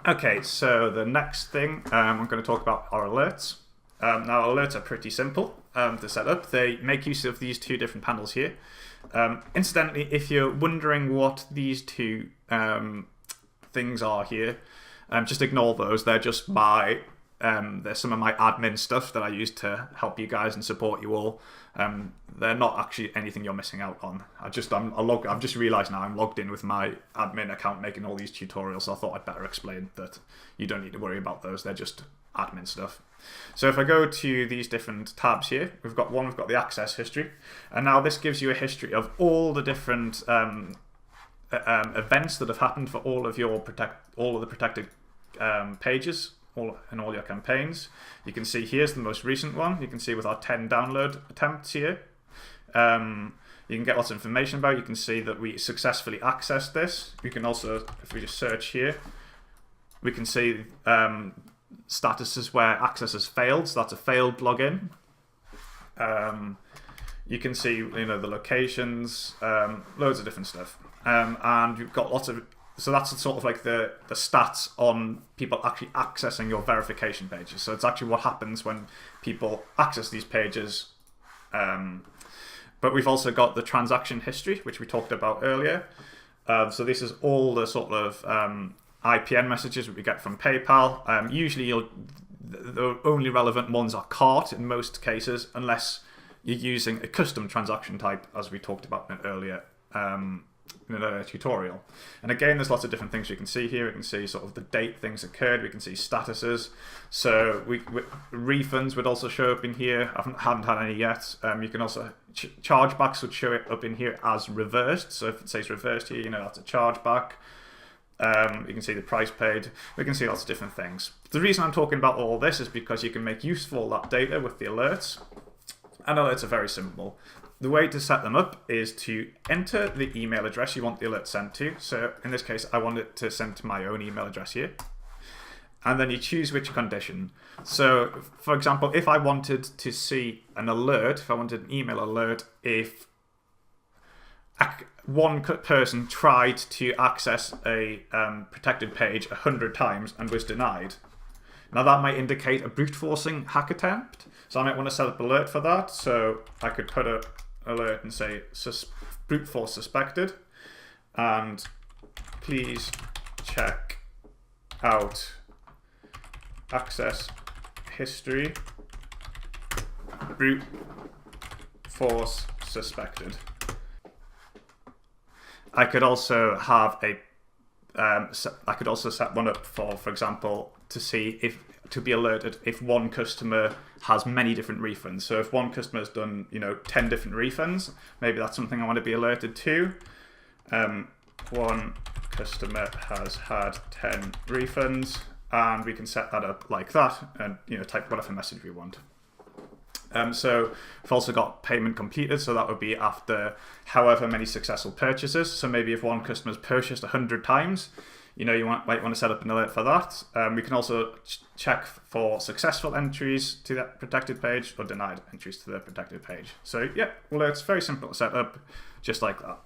Okay, so the next thing I'm going to talk about are alerts. Now, alerts are pretty simple to set up. They make use of these two different panels here. Incidentally, if you're wondering what these two things are here, just ignore those. They're just they're some of my admin stuff that I use to help you guys and support you all. They're not actually anything you're missing out on. I've just realised now I'm logged in with my admin account making all these tutorials, so I thought I'd better explain that you don't need to worry about those. They're just admin stuff. So if I go to these different tabs here, we've got the access history, and now this gives you a history of all the different events that have happened for all of the protected pages in all your campaigns. You can see here's the most recent one. You can see with our 10 download attempts here. You can get lots of information about it. You can see that we successfully accessed this. You can also, if we just search here, we can see statuses where access has failed. So that's a failed login. You can see the locations, loads of different stuff, and you've got lots of. So that's sort of like the stats on people actually accessing your verification pages. So it's actually what happens when people access these pages. But we've also got the transaction history, which we talked about earlier. So this is all the sort of IPN messages that we get from PayPal. Usually the only relevant ones are cart in most cases, unless you're using a custom transaction type, as we talked about in earlier in a tutorial. And again, there's lots of different things you can see here. We can see sort of the date things occurred. We can see statuses. So refunds would also show up in here. I haven't had any yet. You can also chargebacks would show it up in here as reversed. So if it says reversed here, that's a chargeback. You can see the price paid. We can see lots of different things. The reason I'm talking about all this is because you can make use of all that data with the alerts. And alerts are very simple. The way to set them up is to enter the email address you want the alert sent to. So in this case, I want it to send to my own email address here. And then you choose which condition. So for example, if I wanted to see an alert, if I wanted an email alert, if one person tried to access a protected page 100 times and was denied. Now that might indicate a brute forcing hack attempt. So I might want to set up an alert for that. So I could put an alert and say brute force suspected, and please check out access history, brute force suspected. I could also have I could also set one up for example, to see to be alerted if one customer has many different refunds. So if one customer has done 10 different refunds, maybe that's something I want to be alerted to. One customer has had 10 refunds, and we can set that up like that, and type whatever message we want. So we've also got payment completed, so that would be after however many successful purchases. So maybe if one customer's purchased 100 times, you might want to set up an alert for that. We can also check for successful entries to that protected page or denied entries to the protected page. So yeah, well, it's very simple to set up, just like that.